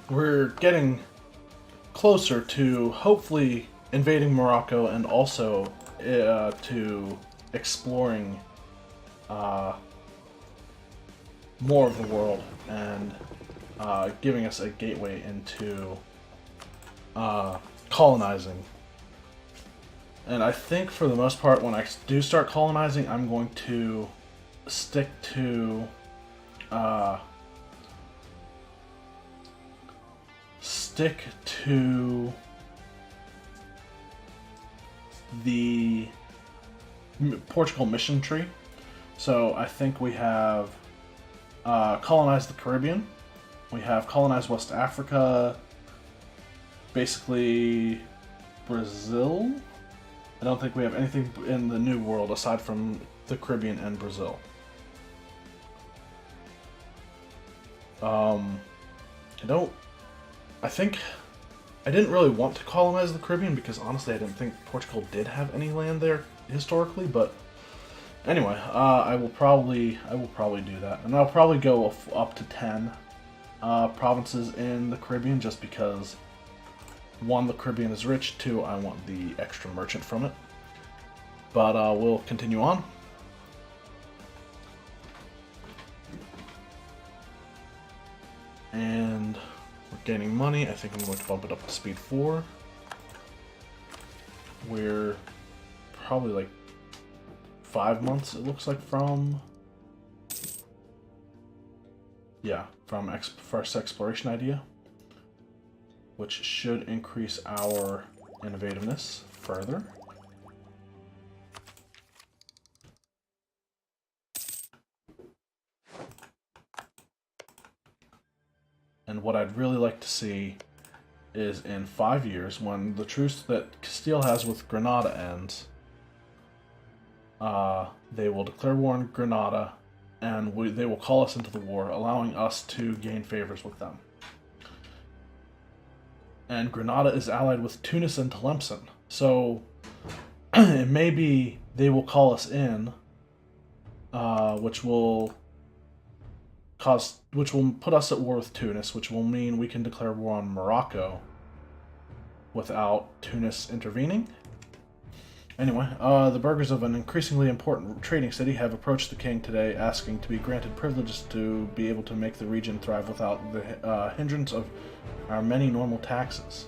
we're getting closer to hopefully invading Morocco and also to exploring more of the world and giving us a gateway into colonizing. And I think for the most part, when I do start colonizing, I'm going to stick to the Portugal mission tree. So I think we have colonized the Caribbean. We have colonized West Africa, basically Brazil. I don't think we have anything in the New World aside from the Caribbean and Brazil. I think I didn't really want to colonize the Caribbean because honestly I didn't think Portugal did have any land there historically, but anyway, I will probably do that. And I'll probably go up to 10 provinces in the Caribbean just because one, the Caribbean is rich, two, I want the extra merchant from it. But we'll continue on. And we're gaining money. I think I'm going to bump it up to speed 4. We're probably like 5 months, it looks like, from... Yeah, from first exploration idea, which should increase our innovativeness further. And what I'd really like to see is in 5 years, when the truce that Castile has with Granada ends, they will declare war on Granada, and they will call us into the war, allowing us to gain favors with them. And Granada is allied with Tunis and Tlemcen, so it may be they will call us in, which will put us at war with Tunis, which will mean we can declare war on Morocco without Tunis intervening. Anyway, the burghers of an increasingly important trading city have approached the king today asking to be granted privileges to be able to make the region thrive without the hindrance of our many normal taxes.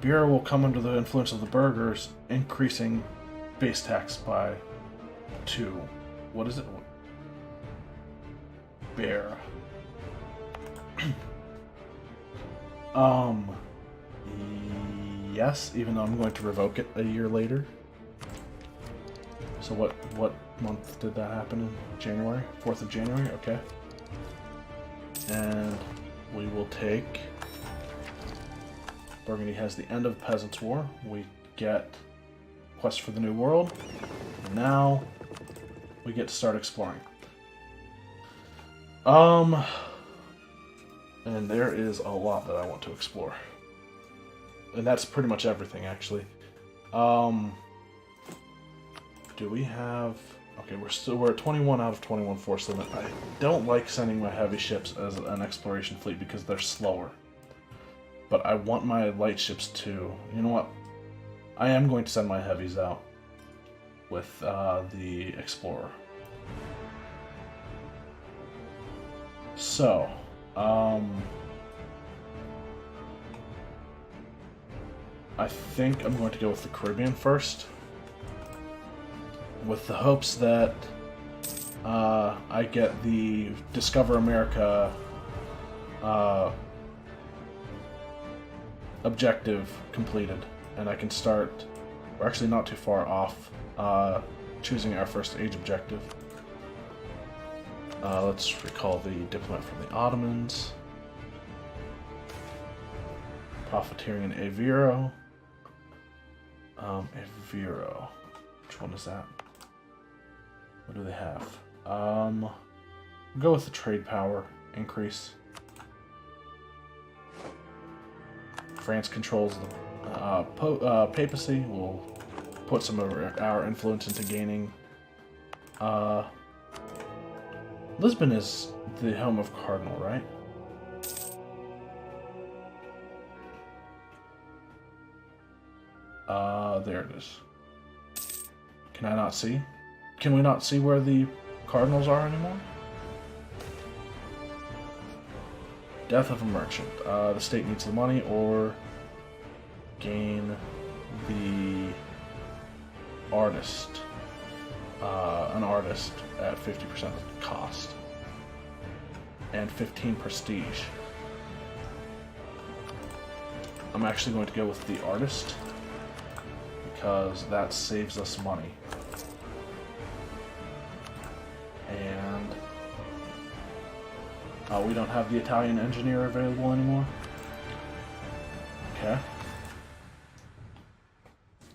Beer will come under the influence of the burghers, increasing base tax by 2. What is it? Bear. Yes, even though I'm going to revoke it a year later. So what month did that happen in? January? 4th of January? Okay. And we will take... Burgundy has the end of the Peasants' War. We get Quest for the New World. And now we get to start exploring. And there is a lot that I want to explore. And that's pretty much everything, actually. Do we have... Okay, we're at 21 out of 21 force limit. I don't like sending my heavy ships as an exploration fleet because they're slower. But I want my light ships to... You know what? I am going to send my heavies out with the Explorer. So, I think I'm going to go with the Caribbean first, with the hopes that I get the Discover America objective completed, and I can start, we're actually not too far off, choosing our first age objective. Let's recall the diplomat from the Ottomans. Profiteering in Aviro. Aviro. Which one is that? What do they have? We'll go with the trade power increase. France controls the papacy. We'll put some of our influence into gaining. Lisbon is the home of Cardinal, right? There it is. Can I not see? Can we not see where the cardinals are anymore? Death of a merchant. The state needs the money or gain the artist. An artist at 50% of the cost. And 15 prestige. I'm actually going to go with the artist because that saves us money. And we don't have the Italian engineer available anymore. Okay.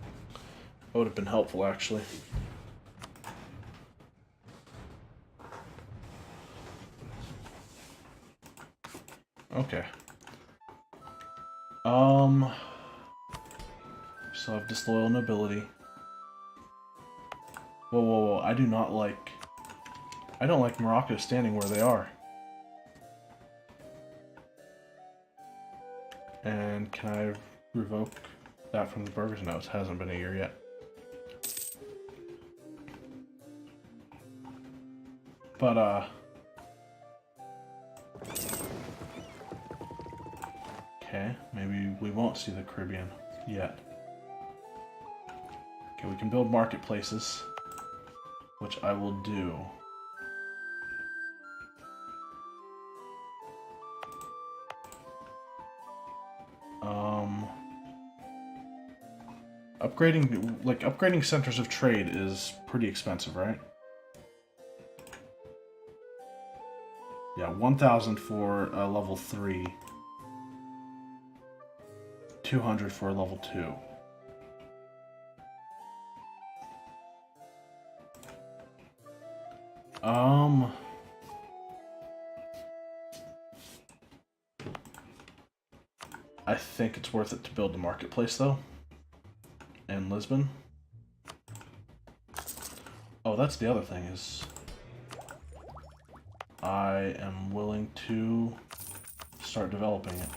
That would have been helpful, actually. Okay. So I have disloyal nobility. Whoa, whoa, whoa. I don't like Morocco standing where they are. And can I revoke that from the burghers? No, it hasn't been a year yet. But, okay, maybe we won't see the Caribbean yet. Okay, we can build marketplaces, which I will do. Upgrading centers of trade is pretty expensive, right? Yeah, 1,000 for level 3. 200 for level 2. I think it's worth it to build the marketplace, though. In Lisbon. Oh, that's the other thing, is I am willing to start developing it.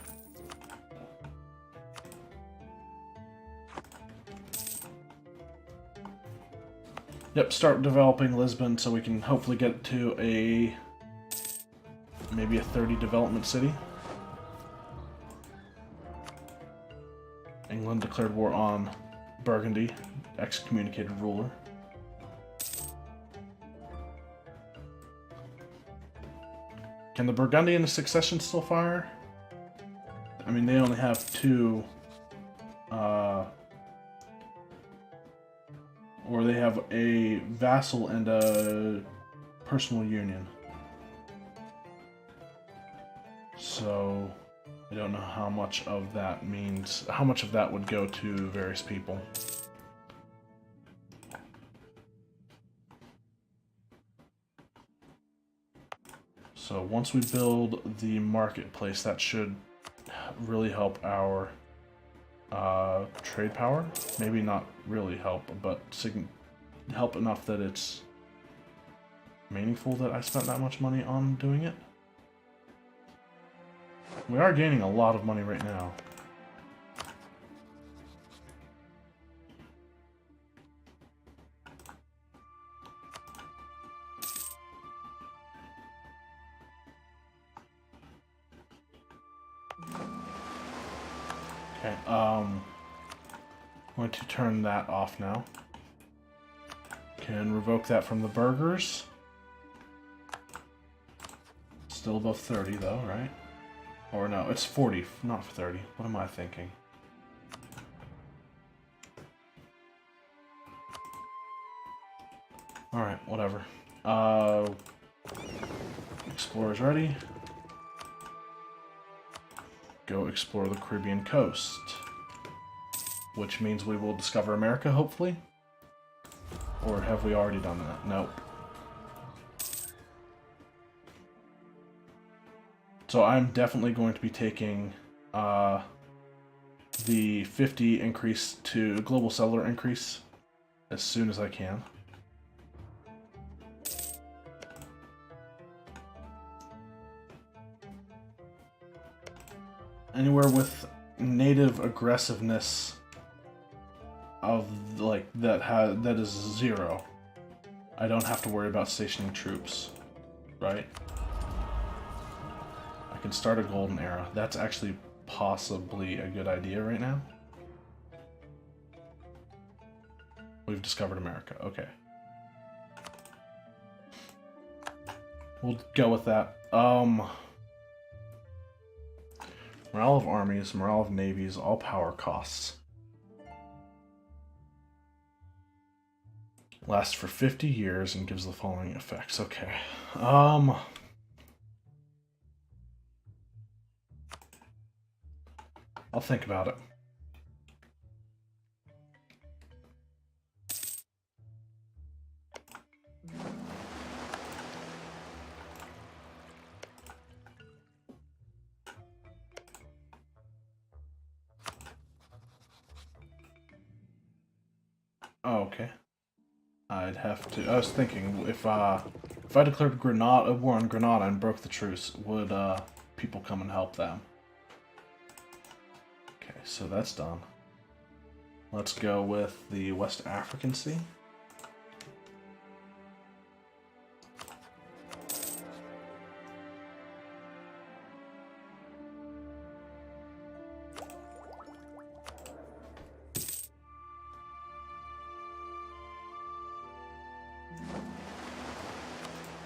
Yep, start developing Lisbon so we can hopefully get it to maybe a 30 development city. England declared war on Burgundy, excommunicated ruler. Can the Burgundian succession still fire? I mean, they only have 2, or they have a vassal and a personal union. So I don't know how much of that means, how much of that would go to various people. So once we build the marketplace, that should really help our trade power. Maybe not really help, but help enough that it's meaningful that I spent that much money on doing it. We are gaining a lot of money right now. Okay, I'm going to turn that off now. Can revoke that from the burghers. Still above 30 though, right? Or no, it's 40, not 30. What am I thinking? Alright, whatever. Explorer's ready. Go explore the Caribbean coast. Which means we will discover America, hopefully? Or have we already done that? Nope. So I'm definitely going to be taking the 50 increase to global settler increase as soon as I can. Anywhere with native aggressiveness of like that is 0. I don't have to worry about stationing troops, right? I can start a golden era. That's actually possibly a good idea right now. We've discovered America. Okay. We'll go with that. Morale of armies, morale of navies, all power costs. Lasts for 50 years and gives the following effects. Okay. I'll think about it. Oh, okay. I'd have to. I was thinking if I declared a war on Granada and broke the truce, would people come and help them? Okay, so that's done. Let's go with the West African Sea.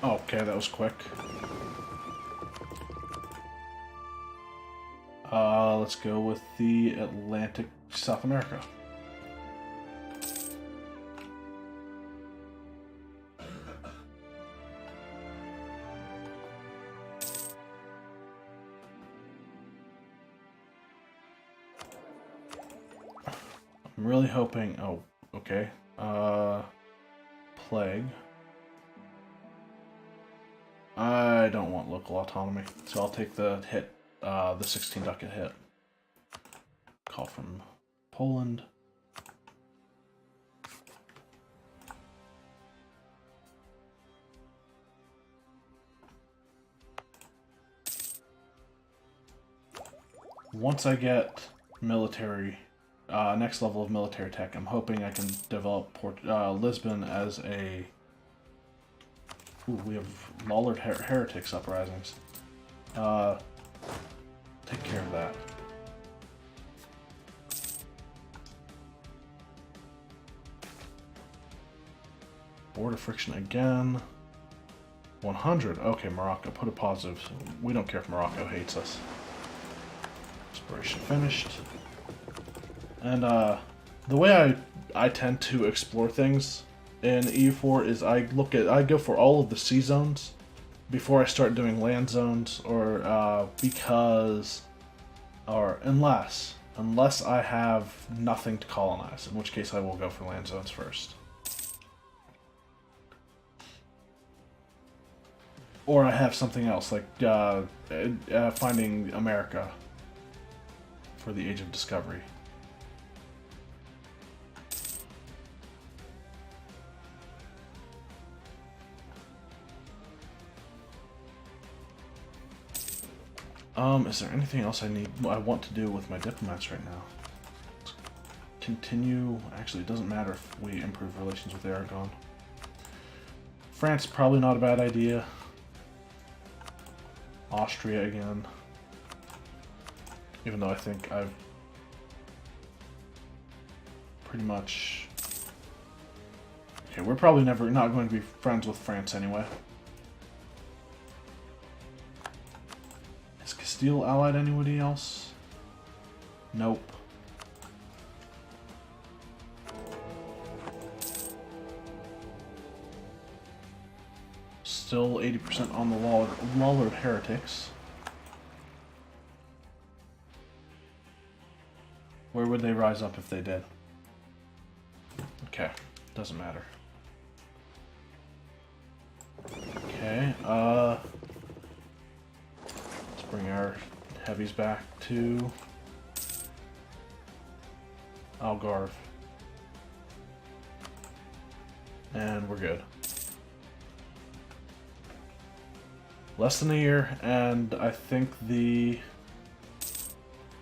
Okay, that was quick. Let's go with the Atlantic South America. I'm really hoping... Oh, okay. Plague. I don't want local autonomy, so I'll take the hit, the 16 ducat hit. Call from Poland. Once I get military, next level of military tech, I'm hoping I can develop Lisbon as a... Ooh, we have Lollard Heretics uprisings. Take care of that. Border friction again. 100. Okay, Morocco. Put a positive. We don't care if Morocco hates us. Exploration finished. And the way I tend to explore things in EU4 is I go for all of the sea zones before I start doing land zones, or unless I have nothing to colonize, in which case I will go for land zones first. Or I have something else, like finding America for the Age of Discovery. Is there anything else I want to do with my diplomats right now? Let's continue. Actually, it doesn't matter if we improve relations with Aragon. France, probably not a bad idea. Austria again. Even though I think I've pretty much... Okay, we're probably not going to be friends with France anyway. Is Castile allied anybody else? Nope. Still 80% on the Lollard Heretics. Where would they rise up if they did? Okay, doesn't matter. Okay, let's bring our heavies back to Algarve. And we're good. Less than a year, and I think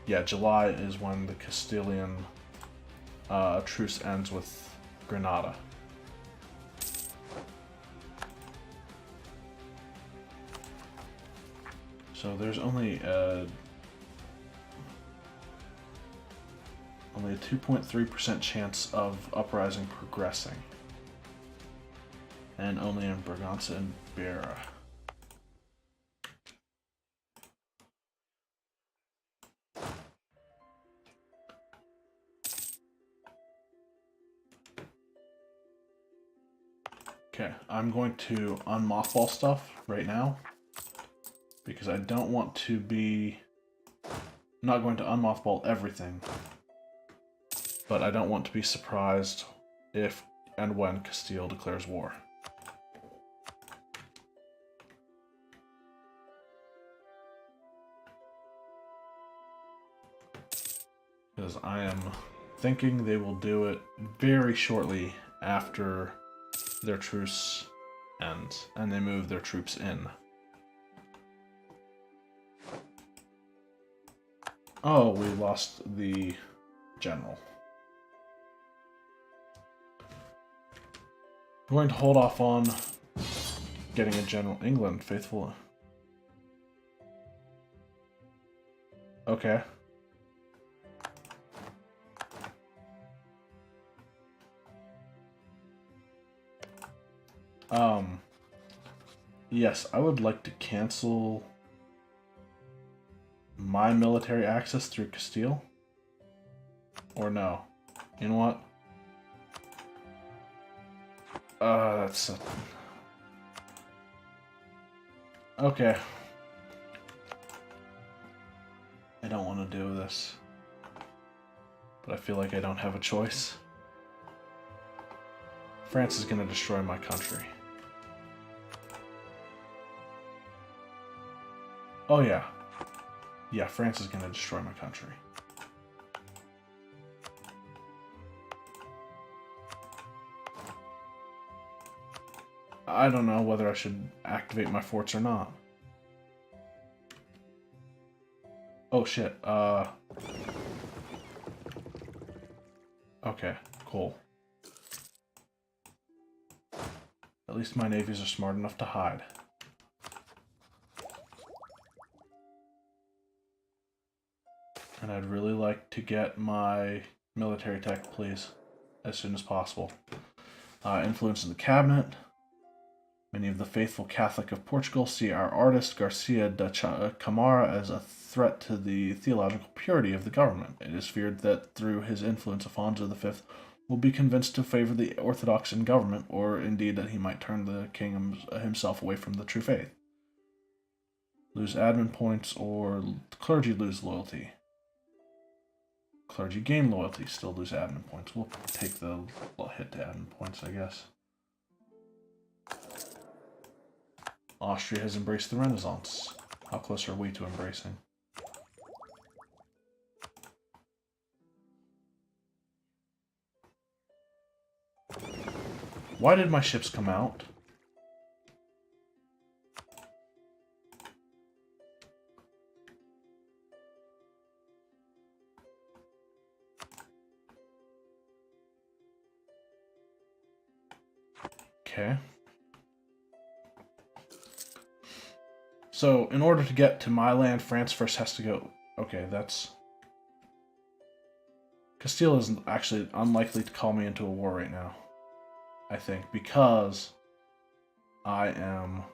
yeah, July is when the Castilian truce ends with Granada. So there's only a 2.3% chance of uprising progressing. And only in Braganza and Beira. Okay, I'm going to unmothball stuff right now because I don't want to be... I'm not going to unmothball everything, but I don't want to be surprised if and when Castile declares war. Because I am thinking they will do it very shortly after their truce ends, and they move their troops in. Oh, we lost the general. I'm going to hold off on getting a general. England, faithful. Okay. Yes, I would like to cancel my military access through Castile. Or no. You know what? That's... Okay. I don't want to do this. But I feel like I don't have a choice. France is going to destroy my country. Oh yeah. Yeah, France is going to destroy my country. I don't know whether I should activate my forts or not. Oh shit, okay, cool. At least my navies are smart enough to hide. And I'd really like to get my military tech, please, as soon as possible. Influence in the cabinet. Many of the faithful Catholic of Portugal see our artist Garcia da Camara as a threat to the theological purity of the government. It is feared that through his influence, Afonso V will be convinced to favor the orthodox in government, or indeed that he might turn the king himself away from the true faith. Lose admin points, or clergy lose loyalty. Clergy gain loyalty, still lose admin points. We'll take the hit to admin points, I guess. Austria has embraced the Renaissance. How close are we to embracing? Why did my ships come out? Okay. So, in order to get to my land, France first has to go... Okay, that's... Castile is actually unlikely to call me into a war right now. I think, because I am...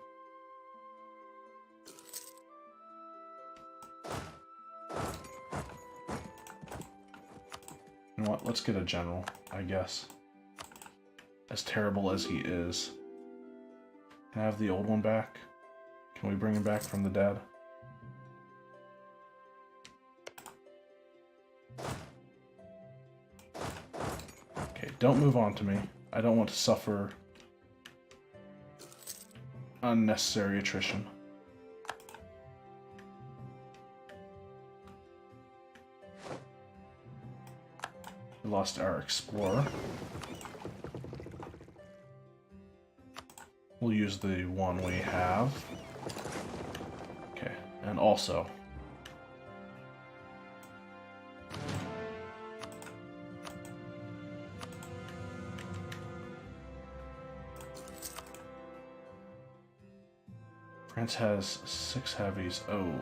You know what, let's get a general, I guess. As terrible as he is. Can I have the old one back? Can we bring him back from the dead? Okay, don't move on to me. I don't want to suffer unnecessary attrition. We lost our explorer. We'll use the one we have. Okay, and also... France has 6 heavies. Oh.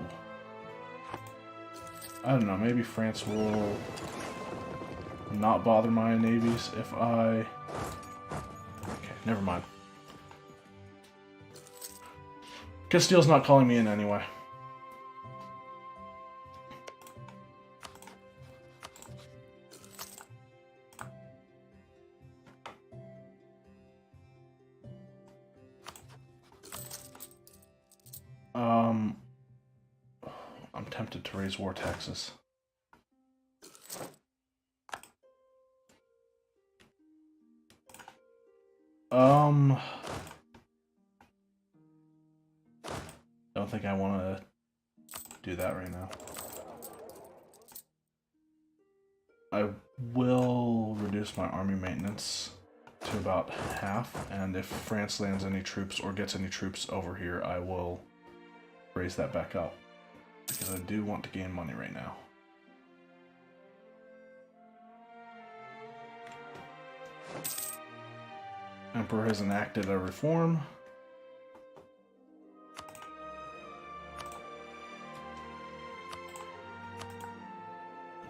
I don't know, maybe France will not bother my navies if I... Okay, never mind. Castile's not calling me in anyway. I'm tempted to raise war taxes. Don't think I want to do that right now. I will reduce my army maintenance to about half, and if France lands any troops or gets any troops over here, I will raise that back up, because I do want to gain money right now. Emperor has enacted a reform.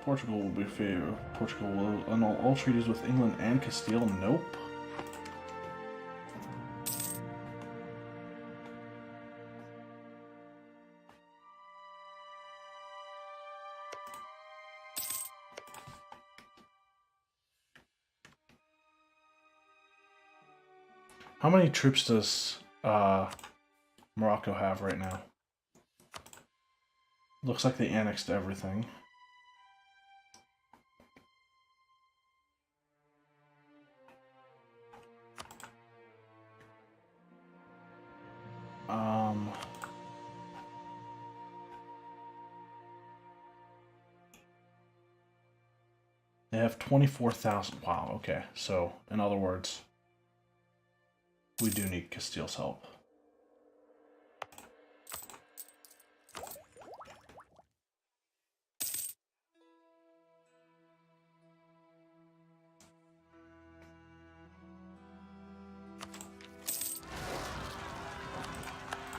Portugal will be fair. Portugal will annul all treaties with England and Castile. Nope. How many troops does Morocco have right now? Looks like they annexed everything. They have 24,000. Wow, okay. So, in other words, we do need Castile's help.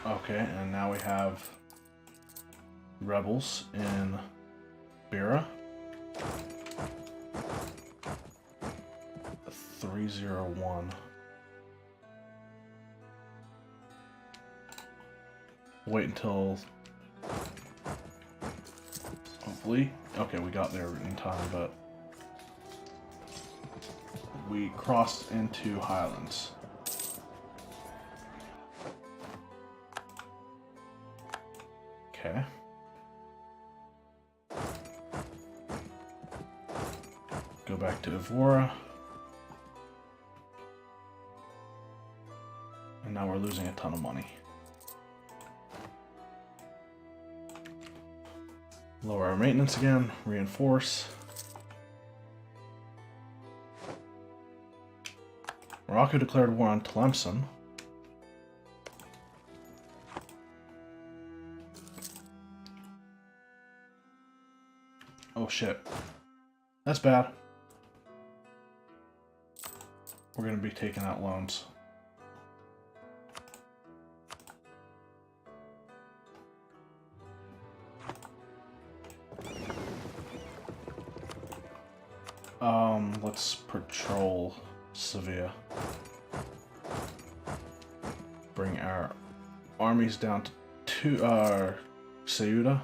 Okay, and now we have rebels in Beira. 301. Wait until... Hopefully. Okay, we got there in time, but... we crossed into Highlands. Okay. Go back to Evora. And now we're losing a ton of money. Lower our maintenance again, reinforce. Morocco declared war on Tlemcen. Oh shit. That's bad. We're gonna be taking out loans. Let's patrol Sevilla. Bring our armies down to Ceuta.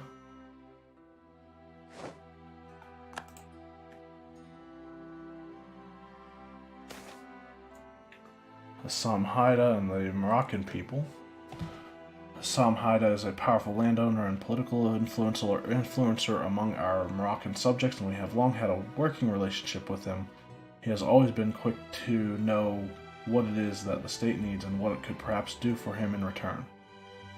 Hassan Haida and the Moroccan people. Hassan Haida is a powerful landowner and political influencer among our Moroccan subjects, and we have long had a working relationship with him. He has always been quick to know what it is that the state needs and what it could perhaps do for him in return.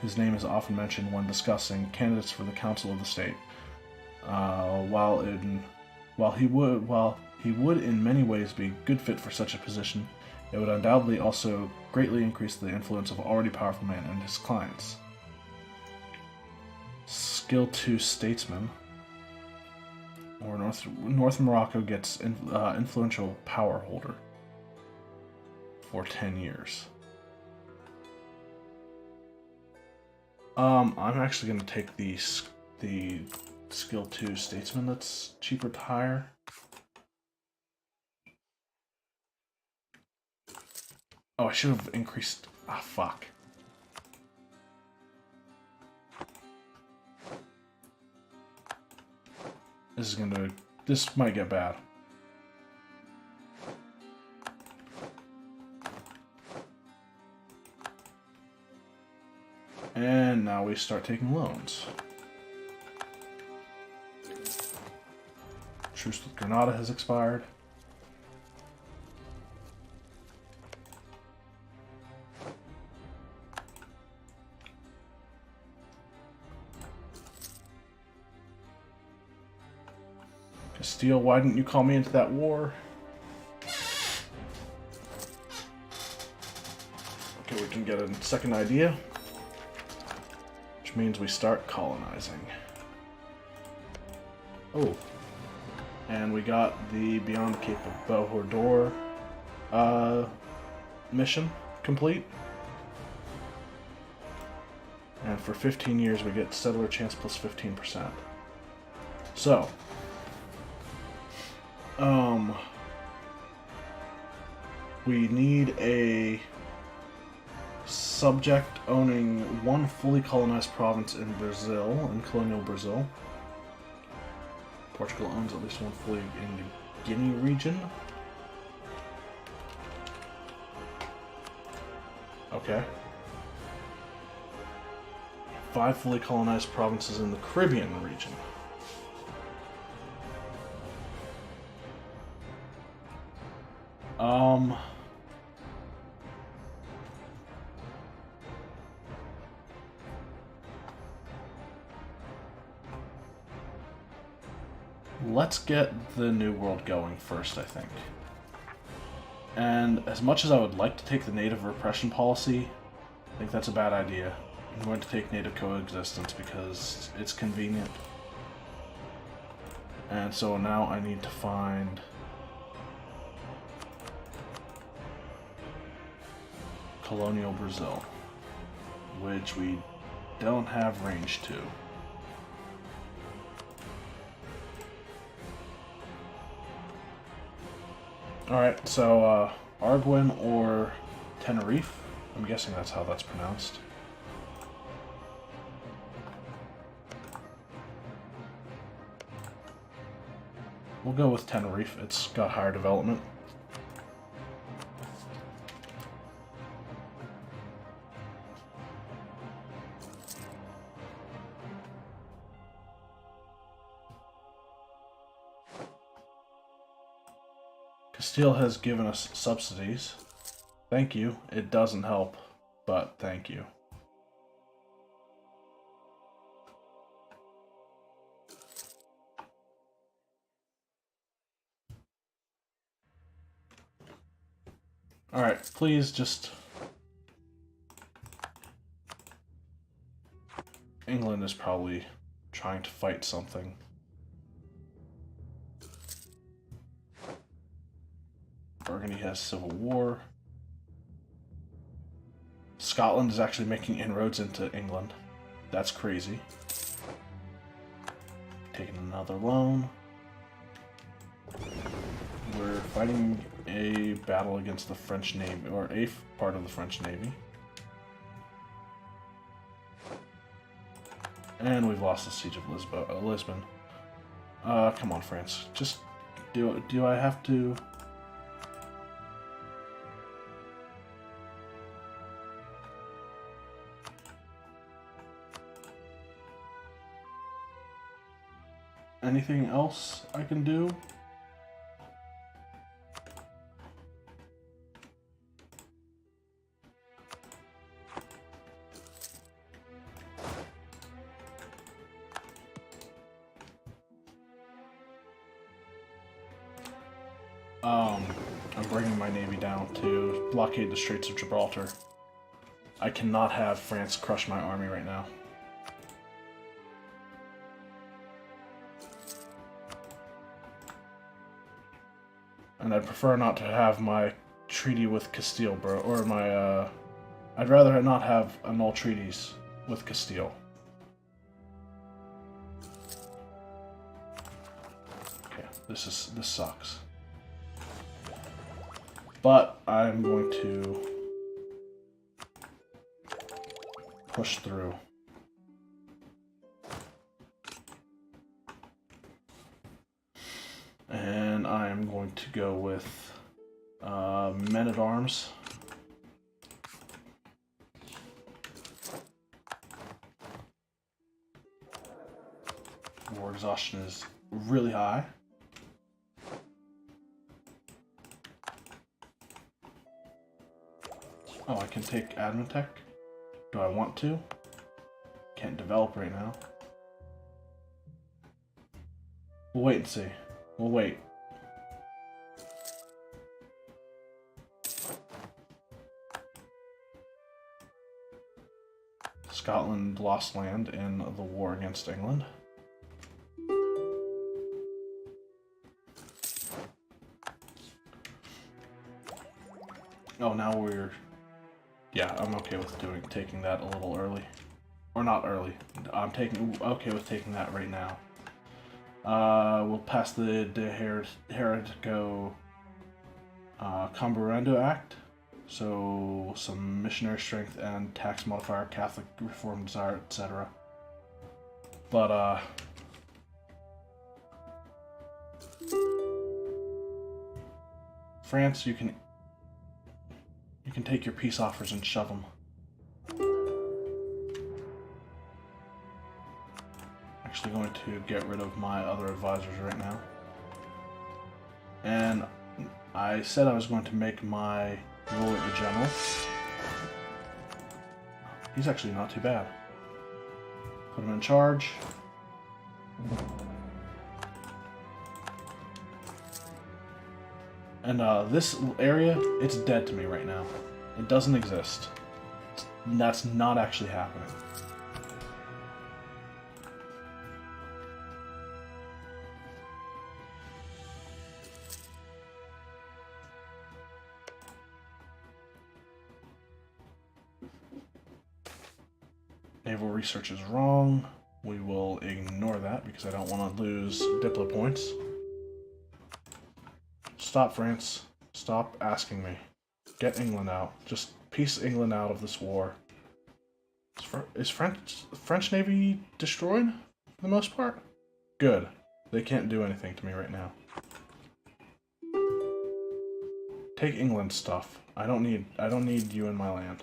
His name is often mentioned when discussing candidates for the Council of the State. While he would in many ways be a good fit for such a position, it would undoubtedly also greatly increase the influence of already powerful men and his clients. Skill 2 Statesman. Or North Morocco gets influential power holder for 10 years. I'm actually going to take the skill 2 statesman that's cheaper to hire. Oh, I should have increased. Ah, fuck. This might get bad. And now we start taking loans. Truce with Granada has expired. Castile, why didn't you call me into that war? Okay, we can get a second idea, which means we start colonizing. Oh, and we got the Beyond the Cape of Bel-Hordor mission complete. And for 15 years we get settler chance plus 15%. So, we need a subject owning one fully colonized province in Brazil, in colonial Brazil. Portugal owns at least one fully in the Guinea region. Okay. 5 fully colonized provinces in the Caribbean region. Let's get the New World going first, I think. And as much as I would like to take the native repression policy, I think that's a bad idea. I'm going to take native coexistence because it's convenient. And so now I need to find colonial Brazil, which we don't have range to. Alright, so Arguin or Tenerife? I'm guessing that's how that's pronounced. We'll go with Tenerife, it's got higher development. Castile has given us subsidies. Thank you. It doesn't help, but thank you. Alright, please just... England is probably trying to fight something. Burgundy has civil war. Scotland is actually making inroads into England. That's crazy. Taking another loan. We're fighting a battle against the French Navy, or a part of the French Navy. And we've lost the siege of Lisbon. Come on, France. Just do I have to? Anything else I can do? I'm bringing my navy down to blockade the Straits of Gibraltar. I cannot have France crush my army right now. And I'd prefer not to have my treaty with Castile, bro, or my, I'd rather not have annul treaties with Castile. Okay, this sucks. But I'm going to push through. And I am going to go with men-at-arms. War exhaustion is really high. Oh, I can take admin tech. Do I want to? Can't develop right now. We'll wait and see. We'll wait. Scotland lost land in the war against England. Oh, now we're... Yeah, I'm okay with taking that a little early. Or not early. I'm okay with taking that right now. We'll pass the De Heretico Comburendo Act. So, some missionary strength and tax modifier, Catholic reform desire, etc. But, France, you can take your peace offers and shove them. Actually going to get rid of my other advisors right now. And I said I was going to make my ruler a general. He's actually not too bad. Put him in charge. And this area, it's dead to me right now. It doesn't exist. That's not actually happening. Naval research is wrong. We will ignore that because I don't want to lose Diplo points. Stop, France. Stop asking me. Get England out. Just piece England out of this war. Is French Navy destroyed for the most part? Good. They can't do anything to me right now. Take England's stuff. I don't need you in my land.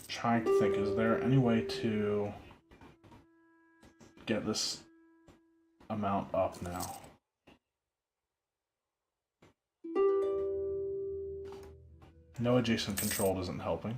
Trying to think, is there any way to get this amount up now? No adjacent control isn't helping.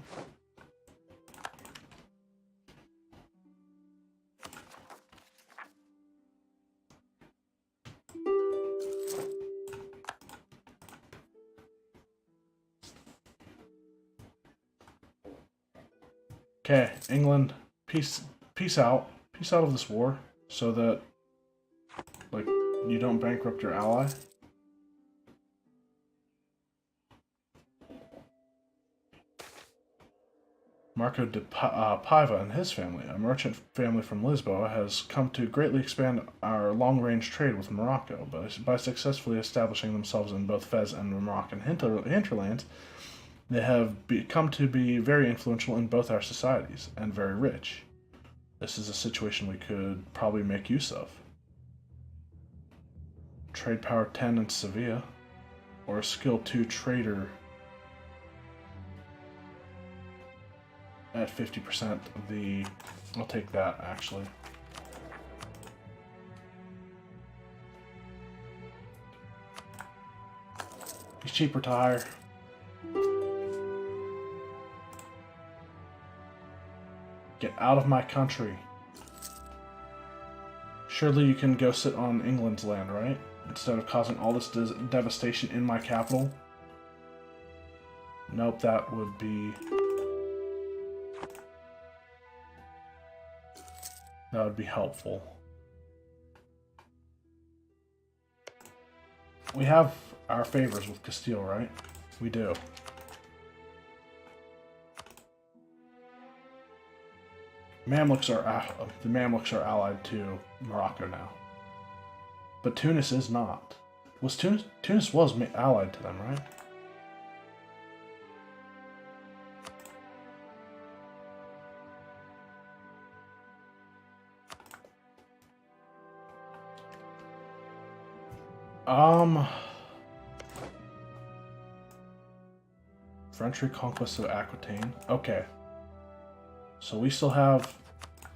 Okay, England, peace out. Peace out of this war, so that, like, you don't bankrupt your ally. Marco de Paiva and his family, a merchant family from Lisboa, has come to greatly expand our long-range trade with Morocco. By successfully establishing themselves in both Fez and Moroccan hinterlands, they have come to be very influential in both our societies, and very rich. This is a situation we could probably make use of. Trade power 10 in Sevilla, or a skill 2 trader at 50% of the... I'll take that, actually. He's cheaper to hire. Get out of my country. Surely you can go sit on England's land, right? Instead of causing all this devastation in my capital. Nope, that would be... that would be helpful. We have our favors with Castile, right? We do. The Mamluks are allied to Morocco now. But Tunis is not. Tunis was allied to them, right? French reconquest of Aquitaine. Okay. So we still have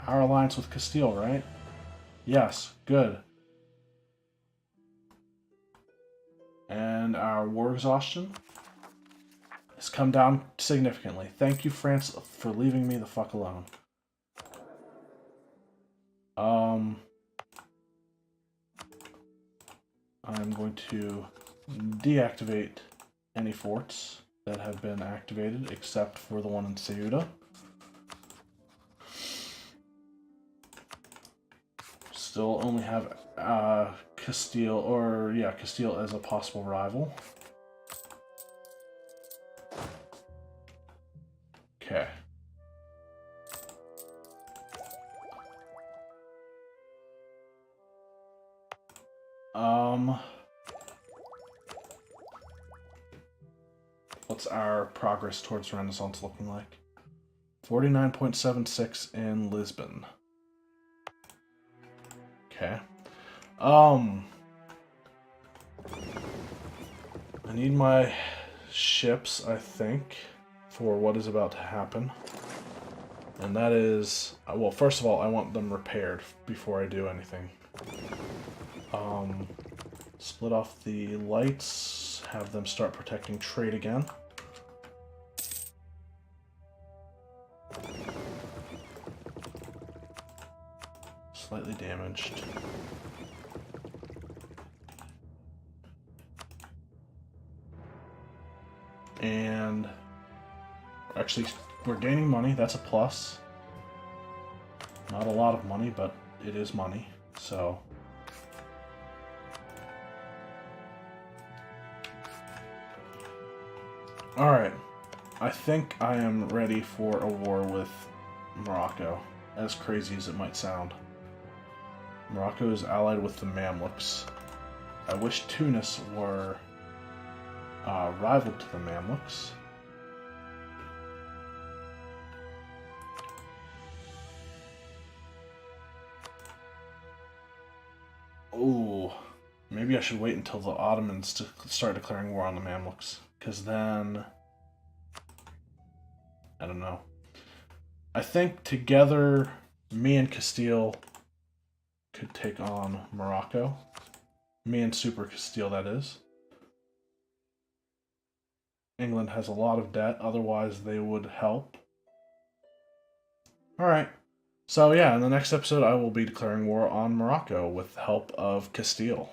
our alliance with Castile, right? Yes, good. And our war exhaustion has come down significantly. Thank you, France, for leaving me the fuck alone. I'm going to deactivate any forts that have been activated, except for the one in Ceuta. Still only have Castile as a possible rival. Okay. What's our progress towards Renaissance looking like? 49.76 in Lisbon. Okay. I need my ships, I think, for what is about to happen. And that is, well, first of all, I want them repaired before I do anything. Split off the lights, have them start protecting trade again. Slightly damaged. And actually, we're gaining money. That's a plus. Not a lot of money, but it is money. So alright. I think I am ready for a war with Morocco, as crazy as it might sound. Morocco is allied with the Mamluks. I wish Tunis were rival to the Mamluks. Ooh, maybe I should wait until the Ottomans to start declaring war on the Mamluks, because then, I don't know. I think together, me and Castile could take on Morocco. Me and Super Castile, that is. England has a lot of debt, otherwise they would help. Alright. So yeah, in the next episode I will be declaring war on Morocco with the help of Castile.